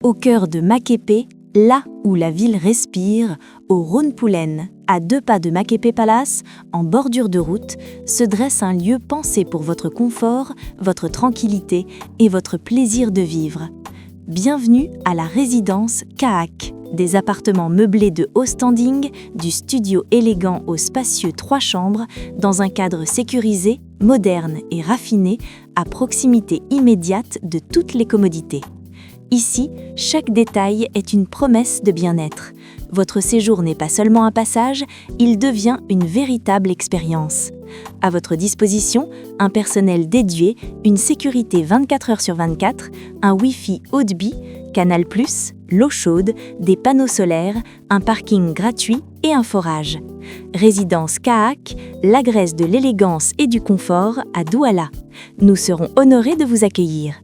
Au cœur de Maképé, là où la ville respire, au Rhône-Poulennes, à 2 pas de Maképé Palace, en bordure de route, se dresse un lieu pensé pour votre confort, votre tranquillité et votre plaisir de vivre. Bienvenue à la résidence Kaak. Des appartements meublés de haut standing, du studio élégant au spacieux 3 chambres, dans un cadre sécurisé, moderne et raffiné, à proximité immédiate de toutes les commodités. Ici, chaque détail est une promesse de bien-être. Votre séjour n'est pas seulement un passage, il devient une véritable expérience. À votre disposition, un personnel dédié, une sécurité 24 heures sur 24, un Wi-Fi haut débit, Canal+, l'eau chaude, des panneaux solaires, un parking gratuit et un forage. Résidence Kaak, l'agresse de l'élégance et du confort à Douala. Nous serons honorés de vous accueillir.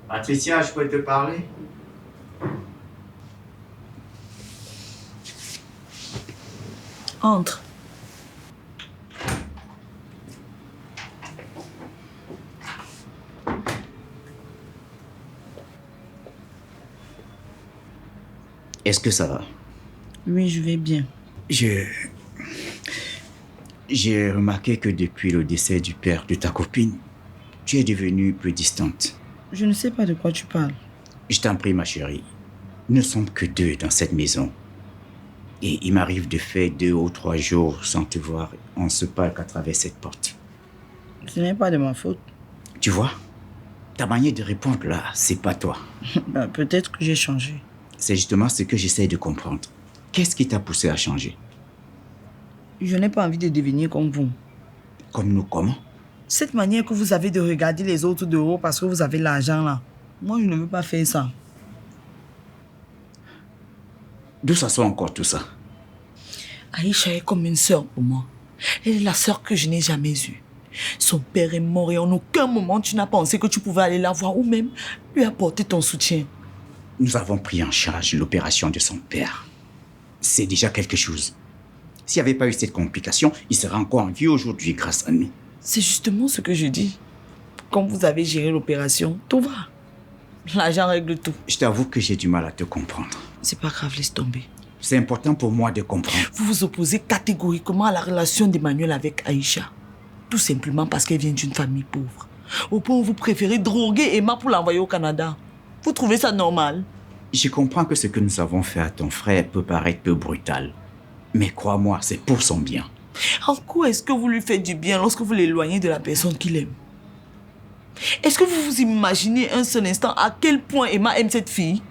Patricia, je peux te parler? Entre. Est-ce que ça va? Oui, je vais bien. J'ai remarqué que depuis le décès du père de ta copine, tu es devenue plus distante. Je ne sais pas de quoi tu parles. Je t'en prie, ma chérie. Nous ne sommes que 2 dans cette maison. Et il m'arrive de faire 2 ou 3 jours sans te voir. On se parle qu'à travers cette porte. Ce n'est pas de ma faute. Tu vois, ta manière de répondre là, c'est pas toi. Peut-être que j'ai changé. C'est justement ce que j'essaie de comprendre. Qu'est-ce qui t'a poussé à changer? Je n'ai pas envie de devenir comme vous. Comme nous, comment? Cette manière que vous avez de regarder les autres de haut parce que vous avez l'argent là. Moi, je ne veux pas faire ça. D'où ça sort encore tout ça? Aïcha est comme une sœur pour moi. Elle est la sœur que je n'ai jamais eue. Son père est mort et en aucun moment tu n'as pensé que tu pouvais aller la voir ou même lui apporter ton soutien. Nous avons pris en charge l'opération de son père. C'est déjà quelque chose. S'il n'y avait pas eu cette complication, il serait encore en vie aujourd'hui grâce à nous. C'est justement ce que je dis. Quand vous avez géré l'opération, tout va. L'argent règle tout. Je t'avoue que j'ai du mal à te comprendre. C'est pas grave, laisse tomber. C'est important pour moi de comprendre. Vous vous opposez catégoriquement à la relation d'Emmanuel avec Aïcha. Tout simplement parce qu'elle vient d'une famille pauvre. Au point où vous préférez droguer Emma pour l'envoyer au Canada. Vous trouvez ça normal? Je comprends que ce que nous avons fait à ton frère peut paraître peu brutal. Mais crois-moi, c'est pour son bien. En quoi est-ce que vous lui faites du bien lorsque vous l'éloignez de la personne qu'il aime? Est-ce que vous vous imaginez un seul instant à quel point Emma aime cette fille?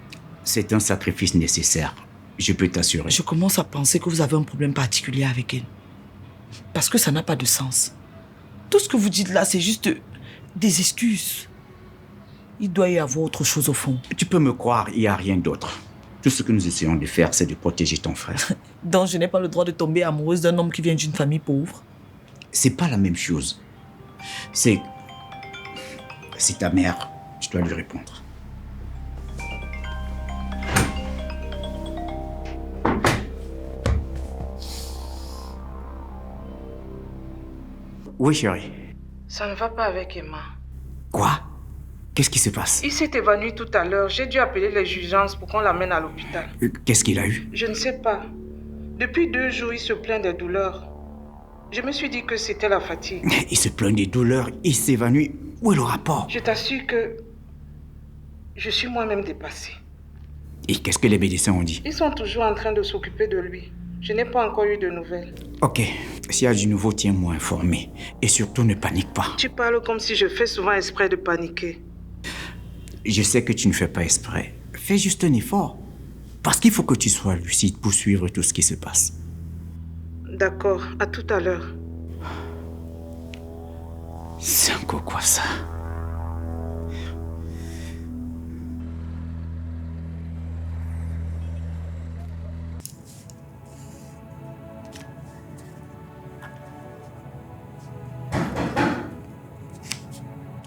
C'est un sacrifice nécessaire, je peux t'assurer. Je commence à penser que vous avez un problème particulier avec elle. Parce que ça n'a pas de sens. Tout ce que vous dites là, c'est juste des excuses. Il doit y avoir autre chose au fond. Tu peux me croire, il n'y a rien d'autre. Tout ce que nous essayons de faire, c'est de protéger ton frère. Donc je n'ai pas le droit de tomber amoureuse d'un homme qui vient d'une famille pauvre? C'est pas la même chose. C'est ta mère, je dois lui répondre. Oui, chérie. Ça ne va pas avec Emma. Quoi? Qu'est-ce qui se passe? Il s'est évanoui tout à l'heure. J'ai dû appeler les urgences pour qu'on l'amène à l'hôpital. Qu'est-ce qu'il a eu? Je ne sais pas. Depuis 2 jours, il se plaint des douleurs. Je me suis dit que c'était la fatigue. Il se plaint des douleurs, il s'évanouit. Où est le rapport? Je t'assure que Je suis moi-même dépassée. Et qu'est-ce que les médecins ont dit? Ils sont toujours en train de s'occuper de lui. Je n'ai pas encore eu de nouvelles. Ok, s'il y a du nouveau, tiens-moi informé. Et surtout, ne panique pas. Tu parles comme si je fais souvent exprès de paniquer. Je sais que tu ne fais pas exprès. Fais juste un effort. Parce qu'il faut que tu sois lucide pour suivre tout ce qui se passe. D'accord, à tout à l'heure. C'est encore quoi ça?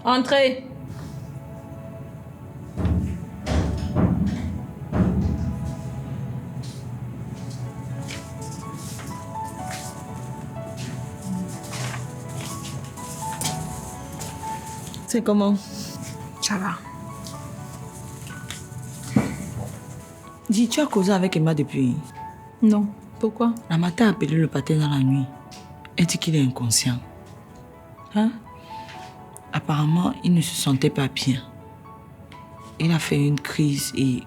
Entrez. C'est comment? Ça va. Dis, tu as causé avec Emma depuis? Non. Pourquoi? La matin a appelé le patin dans la nuit. Elle dit qu'il est inconscient. Hein? Apparemment, il ne se sentait pas bien. Il a fait une crise et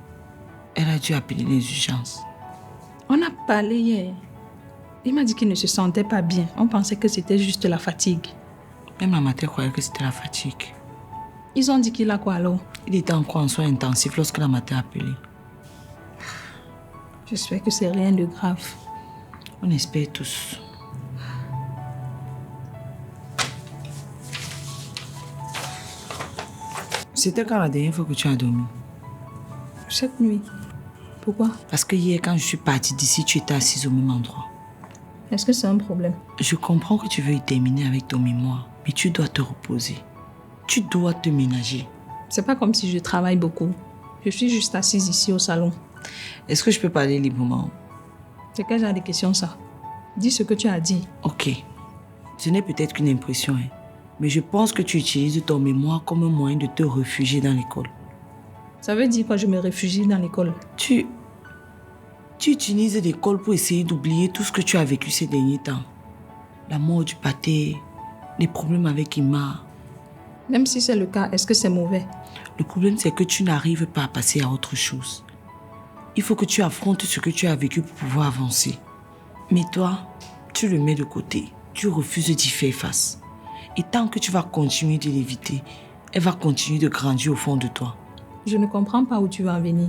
elle a dû appeler les urgences. On a parlé hier. Il m'a dit qu'il ne se sentait pas bien. On pensait que c'était juste la fatigue. Même la matin croyait que c'était la fatigue. Ils ont dit qu'il a quoi alors? Il était encore en soins intensifs lorsque la matin a appelé. J'espère que c'est rien de grave. On espère tous. C'était quand la dernière fois que tu as dormi? Cette nuit. Pourquoi? Parce que hier, quand je suis partie d'ici, tu étais assise au même endroit. Est-ce que c'est un problème? Je comprends que tu veux y terminer avec ton mémoire, mais tu dois te reposer. Tu dois te ménager. C'est pas comme si je travaille beaucoup. Je suis juste assise ici au salon. Est-ce que je peux parler librement? C'est quel genre de question ça? Dis ce que tu as dit. Ok. Ce n'est peut-être qu'une impression, hein, mais je pense que tu utilises ton mémoire comme un moyen de te réfugier dans l'école. Ça veut dire quoi, je me réfugie dans l'école? Tu utilises l'école pour essayer d'oublier tout ce que tu as vécu ces derniers temps. La mort du pâté, les problèmes avec Emma. Même si c'est le cas, est-ce que c'est mauvais? Le problème, c'est que tu n'arrives pas à passer à autre chose. Il faut que tu affrontes ce que tu as vécu pour pouvoir avancer. Mais toi, tu le mets de côté. Tu refuses d'y faire face. Et tant que tu vas continuer de l'éviter, elle va continuer de grandir au fond de toi. Je ne comprends pas où tu vas en venir.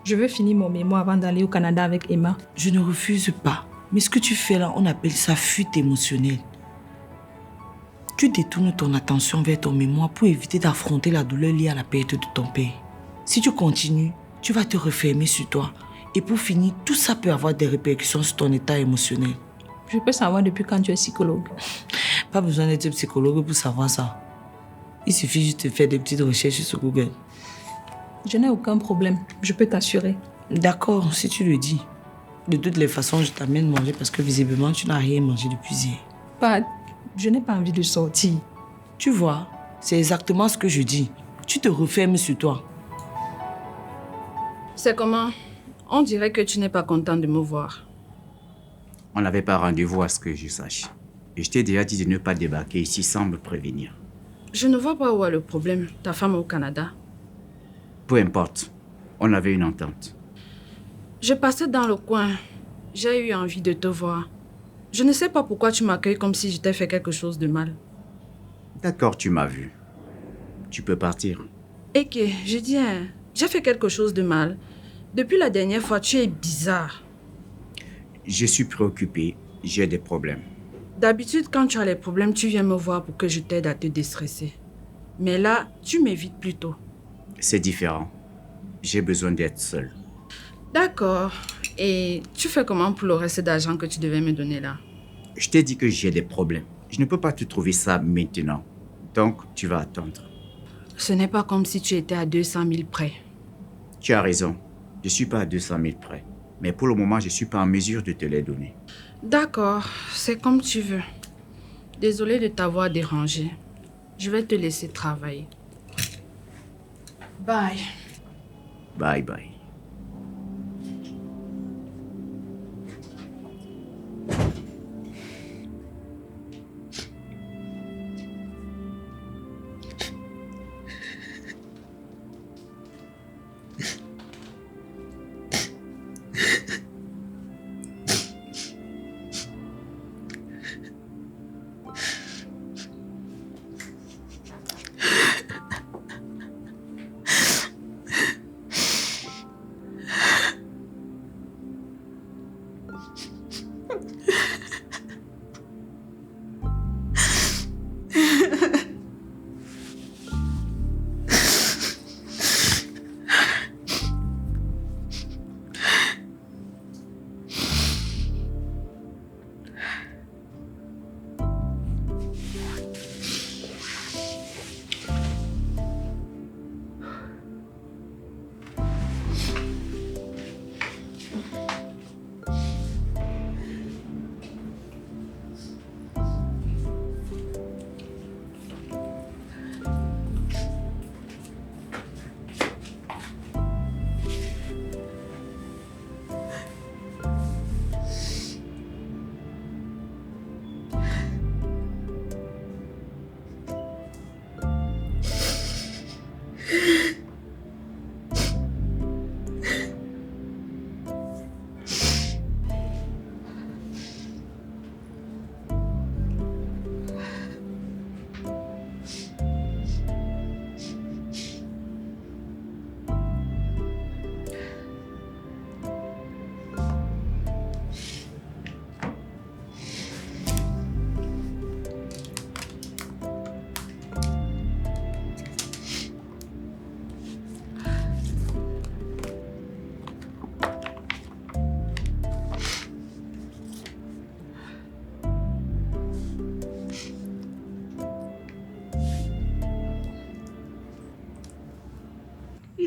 Je veux finir mon mémoire avant d'aller au Canada avec Emma. Je ne refuse pas. Mais ce que tu fais là, on appelle ça fuite émotionnelle. Tu détournes ton attention vers ton mémoire pour éviter d'affronter la douleur liée à la perte de ton père. Si tu continues, tu vas te refermer sur toi. Et pour finir, tout ça peut avoir des répercussions sur ton état émotionnel. Je peux savoir depuis quand tu es psychologue. Pas besoin d'être psychologue pour savoir ça. Il suffit juste de faire des petites recherches sur Google. Je n'ai aucun problème, je peux t'assurer. D'accord, si tu le dis. De toutes les façons, je t'amène manger parce que visiblement, tu n'as rien mangé depuis hier. Pas, je n'ai pas envie de sortir. Tu vois, c'est exactement ce que je dis. Tu te refermes sur toi. C'est comment? On dirait que tu n'es pas content de me voir. On n'avait pas rendez-vous à ce que je sache. Et je t'ai déjà dit de ne pas débarquer ici sans me prévenir. Je ne vois pas où est le problème. Ta femme est au Canada. Peu importe. On avait une entente. Je passais dans le coin. J'ai eu envie de te voir. Je ne sais pas pourquoi tu m'accueilles comme si je t'ai fait quelque chose de mal. D'accord, tu m'as vu. Tu peux partir. Et que, je dis, hein, j'ai fait quelque chose de mal. Depuis la dernière fois, tu es bizarre. Je suis préoccupé. J'ai des problèmes. D'habitude, quand tu as les problèmes, tu viens me voir pour que je t'aide à te déstresser. Mais là, tu m'évites plutôt. C'est différent. J'ai besoin d'être seul. D'accord. Et tu fais comment pour le reste d'argent que tu devais me donner là? Je t'ai dit que j'ai des problèmes. Je ne peux pas te trouver ça maintenant. Donc, tu vas attendre. Ce n'est pas comme si tu étais à 200 000 près. Tu as raison. Je ne suis pas à 200 000 près. Mais pour le moment, je ne suis pas en mesure de te les donner. D'accord, c'est comme tu veux. Désolée de t'avoir dérangé. Je vais te laisser travailler. Bye. Bye bye.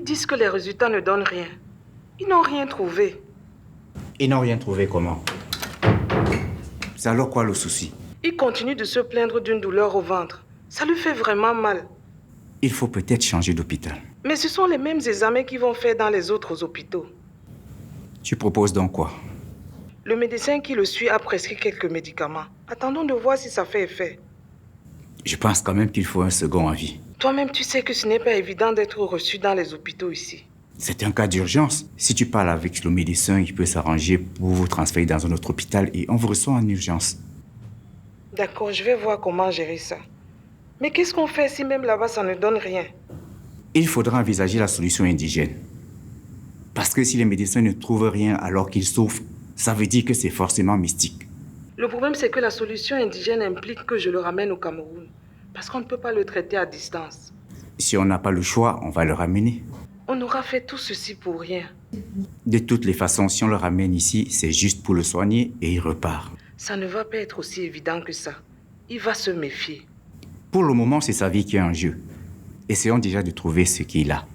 Ils disent que les résultats ne donnent rien. Ils n'ont rien trouvé. Ils n'ont rien trouvé comment? C'est alors quoi le souci? Il continue de se plaindre d'une douleur au ventre. Ça lui fait vraiment mal. Il faut peut-être changer d'hôpital. Mais ce sont les mêmes examens qu'ils vont faire dans les autres hôpitaux. Tu proposes donc quoi? Le médecin qui le suit a prescrit quelques médicaments. Attendons de voir si ça fait effet. Je pense quand même qu'il faut un second avis. Toi-même, tu sais que ce n'est pas évident d'être reçu dans les hôpitaux ici. C'est un cas d'urgence. Si tu parles avec le médecin, il peut s'arranger pour vous transférer dans un autre hôpital et on vous reçoit en urgence. D'accord, je vais voir comment gérer ça. Mais qu'est-ce qu'on fait si même là-bas ça ne donne rien? Il faudra envisager la solution indigène. Parce que si les médecins ne trouvent rien alors qu'ils souffrent, ça veut dire que c'est forcément mystique. Le problème, c'est que la solution indigène implique que je le ramène au Cameroun. Parce qu'on ne peut pas le traiter à distance. Si on n'a pas le choix, on va le ramener. On aura fait tout ceci pour rien. De toutes les façons, si on le ramène ici, c'est juste pour le soigner et il repart. Ça ne va pas être aussi évident que ça. Il va se méfier. Pour le moment, c'est sa vie qui est en jeu. Essayons déjà de trouver ce qu'il a.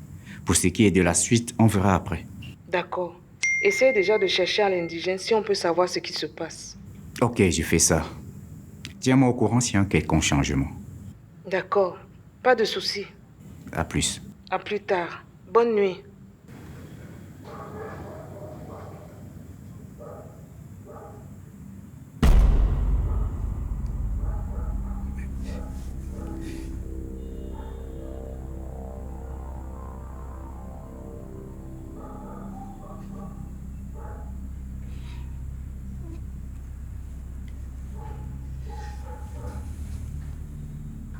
Pour ce qui est de la suite, on verra après. D'accord. Essaye déjà de chercher à l'indigène si on peut savoir ce qui se passe. Ok, je fais ça. Tiens-moi au courant s'il y a un quelconque changement. D'accord. Pas de souci. À plus. À plus tard. Bonne nuit.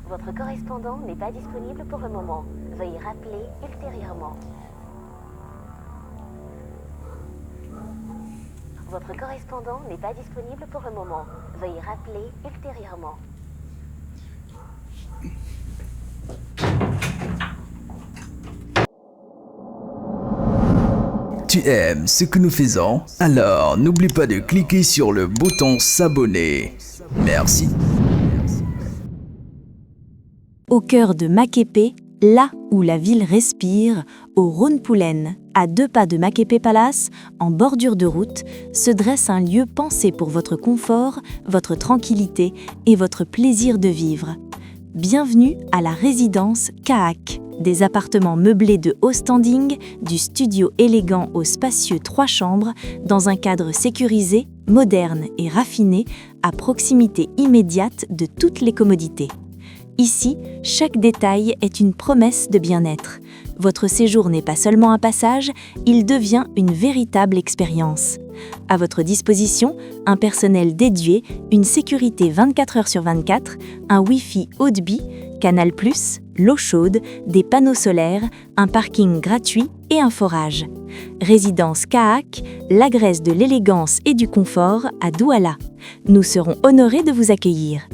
Votre correspondant n'est pas disponible pour le moment. Veuillez rappeler ultérieurement. Votre correspondant n'est pas disponible pour le moment. Veuillez rappeler ultérieurement. Tu aimes ce que nous faisons? Alors n'oublie pas de cliquer sur le bouton s'abonner. Merci. Au cœur de Makepe, là où la ville respire, au Rhône-Poulennes, à 2 pas de Makepe Palace, en bordure de route, se dresse un lieu pensé pour votre confort, votre tranquillité et votre plaisir de vivre. Bienvenue à la résidence Kaak. Des appartements meublés de haut standing, du studio élégant au spacieux 3 chambres, dans un cadre sécurisé, moderne et raffiné, à proximité immédiate de toutes les commodités. Ici, chaque détail est une promesse de bien-être. Votre séjour n'est pas seulement un passage, il devient une véritable expérience. À votre disposition, un personnel dédié, une sécurité 24 heures sur 24, un Wi-Fi haut débit, Canal+, l'eau chaude, des panneaux solaires, un parking gratuit et un forage. Résidence Kaak, l'agresse de l'élégance et du confort à Douala. Nous serons honorés de vous accueillir.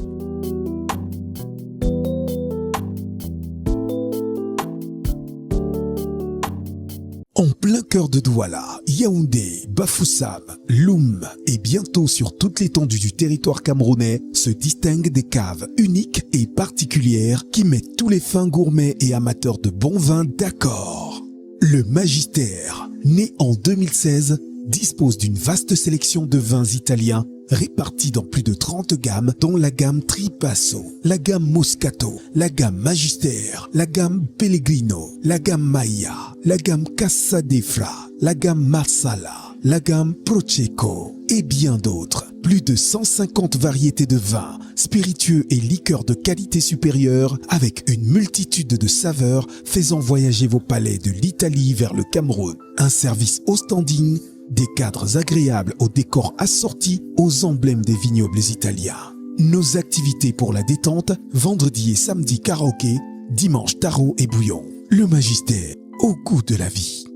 En plein cœur de Douala, Yaoundé, Bafoussam, Loum et bientôt sur toute l'étendue du territoire camerounais se distinguent des caves uniques et particulières qui mettent tous les fins gourmets et amateurs de bons vins d'accord. Le Magistère, né en 2016, dispose d'une vaste sélection de vins italiens répartis dans plus de 30 gammes, dont la gamme Tripasso, la gamme Moscato, la gamme Magistère, la gamme Pellegrino, la gamme Maya, la gamme Casadefra, la gamme Marsala, la gamme Prosecco et bien d'autres. Plus de 150 variétés de vins, spiritueux et liqueurs de qualité supérieure avec une multitude de saveurs faisant voyager vos palais de l'Italie vers le Cameroun. Un service au standing, des cadres agréables au décor assorti aux emblèmes des vignobles italiens. Nos activités pour la détente, vendredi et samedi karaoké, dimanche tarot et bouillon. Le Magistère, au goût de la vie.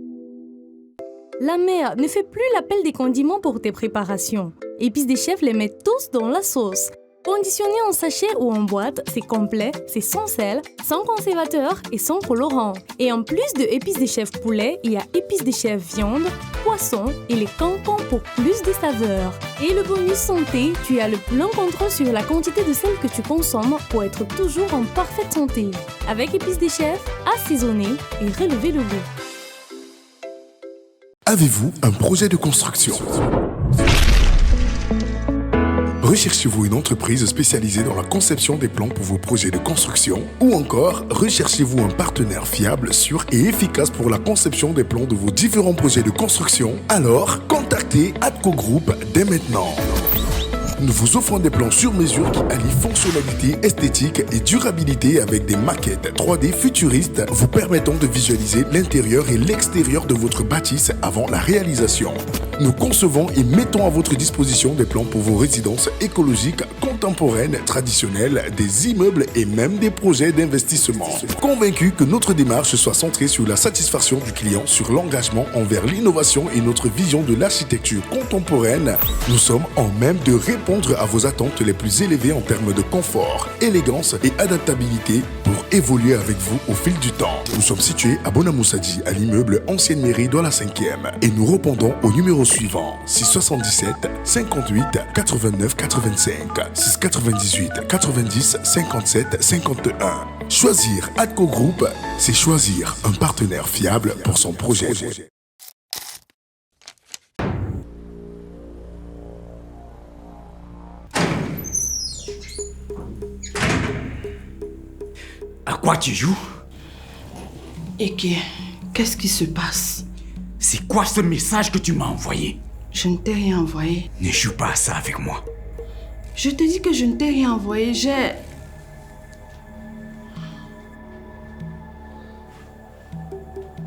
La mère ne fait plus l'appel des condiments pour tes préparations. Épices des chefs les met tous dans la sauce. Conditionné en sachet ou en boîte, c'est complet, c'est sans sel, sans conservateur et sans colorant. Et en plus de épices des chefs poulet, il y a épices des chefs viande, poisson et les cancans pour plus de saveurs. Et le bonus santé, tu as le plein contrôle sur la quantité de sel que tu consommes pour être toujours en parfaite santé. Avec épices des chefs, assaisonner et relever le goût. Avez-vous un projet de construction? Recherchez-vous une entreprise spécialisée dans la conception des plans pour vos projets de construction? Ou encore, recherchez-vous un partenaire fiable, sûr et efficace pour la conception des plans de vos différents projets de construction? Alors, contactez Adco Group dès maintenant. Nous vous offrons des plans sur mesure qui allient fonctionnalité, esthétique et durabilité avec des maquettes 3D futuristes vous permettant de visualiser l'intérieur et l'extérieur de votre bâtisse avant la réalisation. Nous concevons et mettons à votre disposition des plans pour vos résidences écologiques, contemporaines, traditionnelles, des immeubles et même des projets d'investissement. Convaincus que notre démarche soit centrée sur la satisfaction du client, sur l'engagement envers l'innovation et notre vision de l'architecture contemporaine, nous sommes en même de répondre à vos attentes les plus élevées en termes de confort, élégance et adaptabilité pour évoluer avec vous au fil du temps. Nous sommes situés à Bonamoussadi, à l'immeuble Ancienne Mairie dans la 5e et nous répondons au numéro suivant 677 58 89 85 698 90 57 51. Choisir Adco Group, c'est choisir un partenaire fiable pour son projet. À quoi tu joues? Eke, qu'est-ce qui se passe? C'est quoi ce message que tu m'as envoyé? Je ne t'ai rien envoyé. Ne joue pas à ça avec moi. Je te dis que je ne t'ai rien envoyé, j'ai...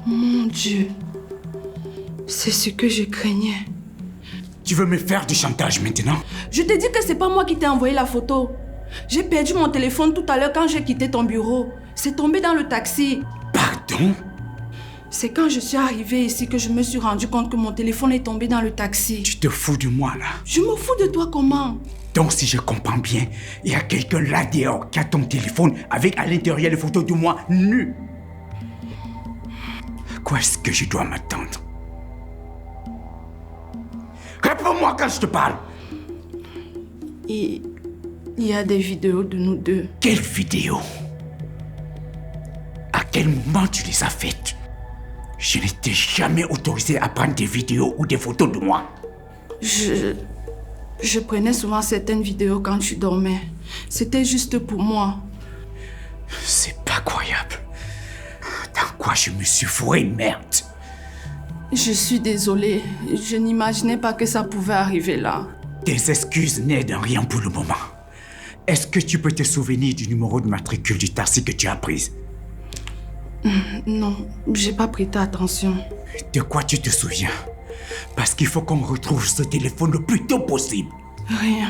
Mon Dieu. C'est ce que je craignais. Tu veux me faire du chantage maintenant? Je te dis que c'est pas moi qui t'ai envoyé la photo. J'ai perdu mon téléphone tout à l'heure quand j'ai quitté ton bureau. C'est tombé dans le taxi. Pardon? C'est quand je suis arrivée ici que je me suis rendu compte que mon téléphone est tombé dans le taxi. Tu te fous de moi là? Je me fous de toi comment? Donc si je comprends bien, il y a quelqu'un là dehors qui a ton téléphone avec à l'intérieur les photos de moi nu. Quoi est-ce que je dois m'attendre? Réponds-moi quand je te parle. Il y a des vidéos de nous deux. Quelles vidéos? À quel moment tu les as faites? Je n'étais jamais autorisé à prendre des vidéos ou des photos de moi. Je prenais souvent certaines vidéos quand tu dormais. C'était juste pour moi. C'est pas croyable. Dans quoi je me suis fourré une merde? Je suis désolée. Je n'imaginais pas que ça pouvait arriver là. Tes excuses n'aident en rien pour le moment. Est-ce que tu peux te souvenir du numéro de matricule du taxi que tu as pris? Non, j'ai pas prêté attention. De quoi tu te souviens? Parce qu'il faut qu'on retrouve ce téléphone le plus tôt possible. Rien.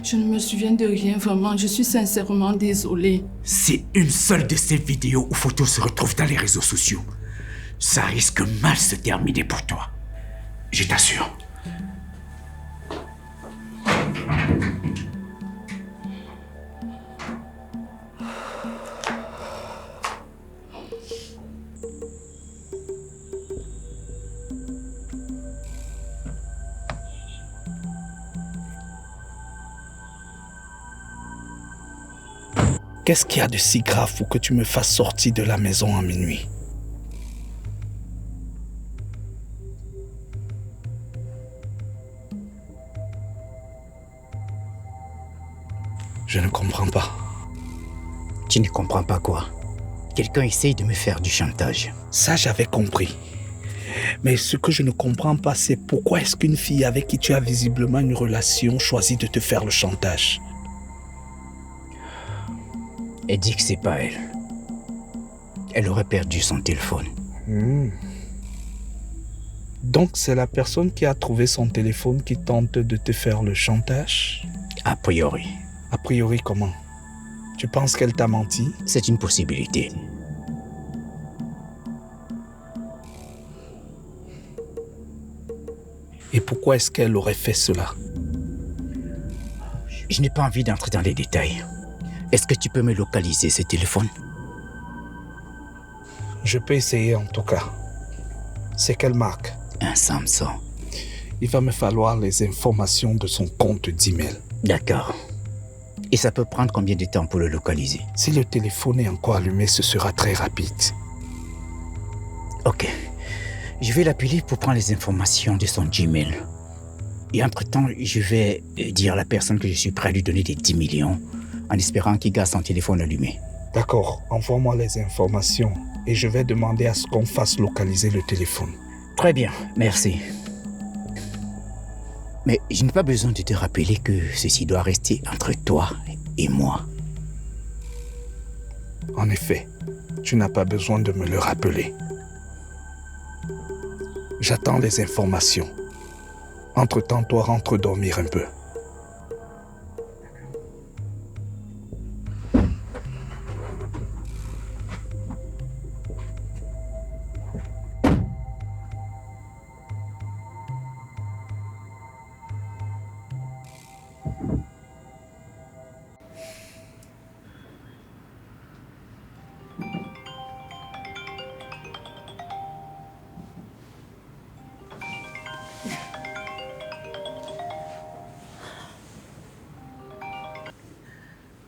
Je ne me souviens de rien vraiment. Je suis sincèrement désolée. Si une seule de ces vidéos ou photos se retrouve dans les réseaux sociaux, ça risque mal se terminer pour toi. Je t'assure. Qu'est-ce qu'il y a de si grave pour que tu me fasses sortir de la maison à minuit? Je ne comprends pas. Tu ne comprends pas quoi? Quelqu'un essaye de me faire du chantage. Ça, j'avais compris. Mais ce que je ne comprends pas, c'est pourquoi est-ce qu'une fille avec qui tu as visiblement une relation choisit de te faire le chantage? Elle dit que c'est pas elle. Elle aurait perdu son téléphone. Donc c'est la personne qui a trouvé son téléphone qui tente de te faire le chantage? A priori. A priori comment? Tu penses qu'elle t'a menti? C'est une possibilité. Et pourquoi est-ce qu'elle aurait fait cela? Je n'ai pas envie d'entrer dans les détails. Est-ce que tu peux me localiser ce téléphone? Je peux essayer en tout cas. C'est quelle marque? Un Samsung. Il va me falloir les informations de son compte d'email. D'accord. Et ça peut prendre combien de temps pour le localiser? Si le téléphone est encore allumé, ce sera très rapide. Ok. Je vais l'appeler pour prendre les informations de son Gmail. Et entre-temps, je vais dire à la personne que je suis prêt à lui donner des 10 millions en espérant qu'il garde son téléphone allumé. D'accord, envoie-moi les informations et je vais demander à ce qu'on fasse localiser le téléphone. Très bien, merci. Mais je n'ai pas besoin de te rappeler que ceci doit rester entre toi et moi. En effet, tu n'as pas besoin de me le rappeler. J'attends les informations. Entre-temps, toi, rentre dormir un peu.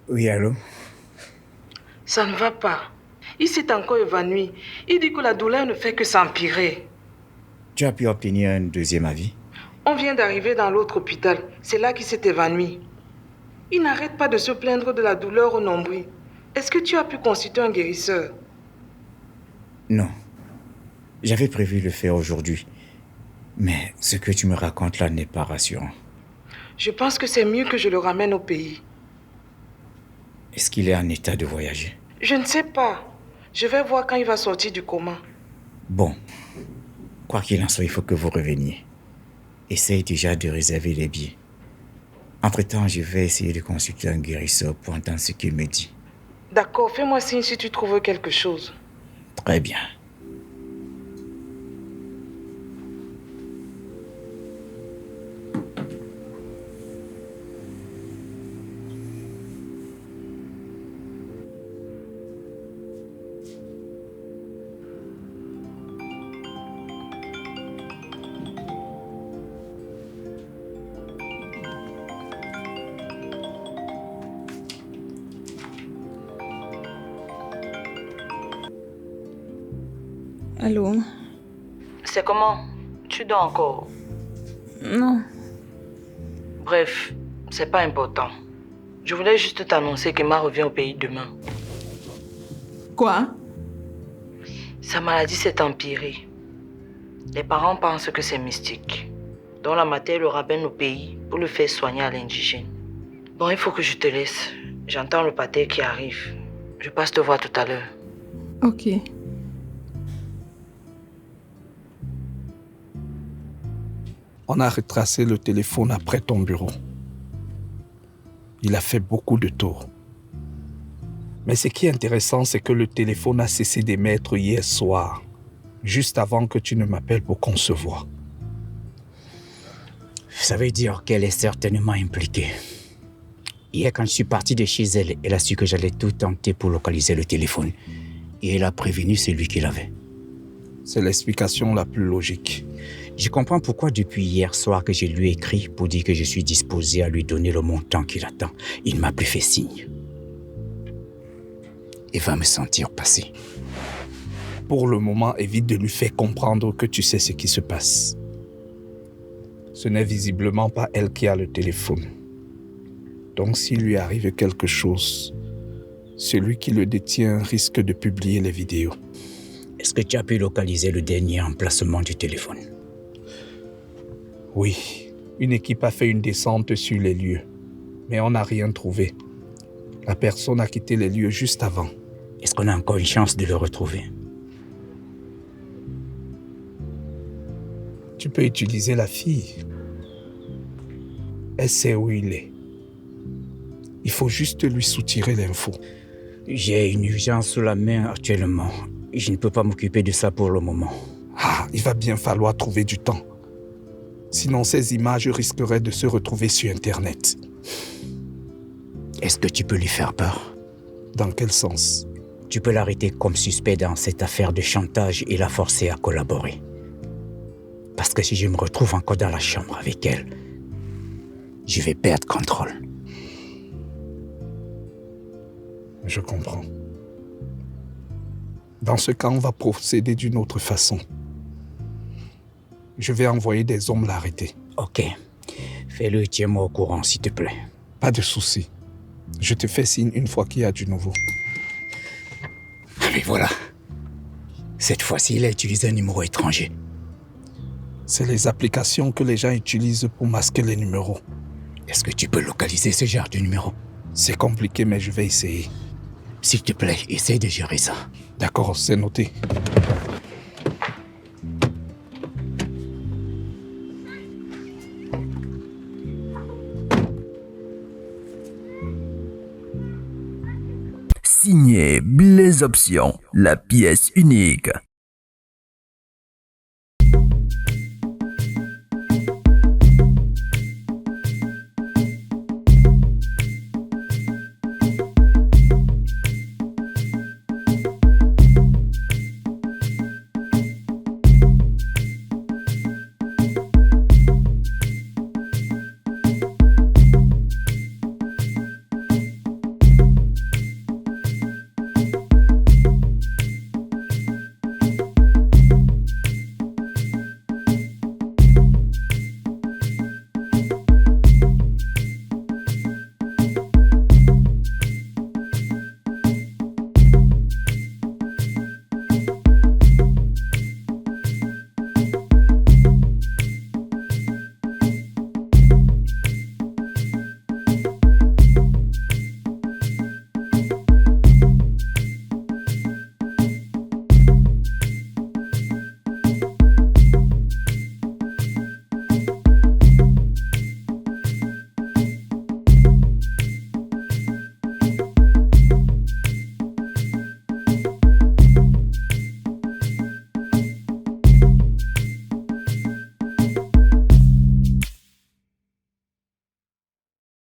Oui, allô? Ça ne va pas. Il s'est encore évanoui. Il dit que la douleur ne fait que s'empirer. Tu as pu obtenir un deuxième avis? On vient d'arriver dans l'autre hôpital. C'est là qu'il s'est évanoui. Il n'arrête pas de se plaindre de la douleur au nombril. Est-ce que tu as pu consulter un guérisseur? Non. J'avais prévu le faire aujourd'hui. Mais ce que tu me racontes là n'est pas rassurant. Je pense que c'est mieux que je le ramène au pays. Est-ce qu'il est en état de voyager? Je ne sais pas. Je vais voir quand il va sortir du coma. Bon. Quoi qu'il en soit, il faut que vous reveniez. Essaye déjà de réserver les billets. Entre-temps, je vais essayer de consulter un guérisseur pour entendre ce qu'il me dit. D'accord, fais-moi signe si tu trouves quelque chose. Très bien. Allô? C'est comment? Tu dors encore? Non. Bref, c'est pas important. Je voulais juste t'annoncer qu'Emma revient au pays demain. Quoi? Sa maladie s'est empirée. Les parents pensent que c'est mystique. Donc la mater le ramène au pays pour le faire soigner à l'indigène. Bon, il faut que je te laisse. J'entends le pater qui arrive. Je passe te voir tout à l'heure. Ok. On a retracé le téléphone après ton bureau. Il a fait beaucoup de tours. Mais ce qui est intéressant, c'est que le téléphone a cessé d'émettre hier soir, juste avant que tu ne m'appelles pour qu'on se voie. Ça veut dire qu'elle est certainement impliquée. Hier, quand je suis parti de chez elle, elle a su que j'allais tout tenter pour localiser le téléphone. Et elle a prévenu celui qui l'avait. C'est l'explication la plus logique. Je comprends pourquoi depuis hier soir que je lui ai écrit pour dire que je suis disposé à lui donner le montant qu'il attend. Il ne m'a plus fait signe. Il va me sentir passer. Pour le moment, évite de lui faire comprendre que tu sais ce qui se passe. Ce n'est visiblement pas elle qui a le téléphone. Donc s'il lui arrive quelque chose, celui qui le détient risque de publier les vidéos. Est-ce que tu as pu localiser le dernier emplacement du téléphone? Oui, une équipe a fait une descente sur les lieux, mais on n'a rien trouvé. La personne a quitté les lieux juste avant. Est-ce qu'on a encore une chance de le retrouver? Tu peux utiliser la fille. Elle sait où il est. Il faut juste lui soutirer l'info. J'ai une urgence sous la main actuellement. Je ne peux pas m'occuper de ça pour le moment. Ah, il va bien falloir trouver du temps. Sinon, ces images risqueraient de se retrouver sur Internet. Est-ce que tu peux lui faire peur? Dans quel sens? Tu peux l'arrêter comme suspect dans cette affaire de chantage et la forcer à collaborer. Parce que si je me retrouve encore dans la chambre avec elle, je vais perdre contrôle. Je comprends. Dans ce cas, on va procéder d'une autre façon. Je vais envoyer des hommes l'arrêter. Ok. Fais-le et tiens-moi au courant, s'il te plaît. Pas de souci. Je te fais signe une fois qu'il y a du nouveau. Mais voilà. Cette fois-ci, il a utilisé un numéro étranger. C'est les applications que les gens utilisent pour masquer les numéros. Est-ce que tu peux localiser ce genre de numéro? C'est compliqué, mais je vais essayer. S'il te plaît, essaye de gérer ça. D'accord, c'est noté. Signé Blaise Option, la pièce unique.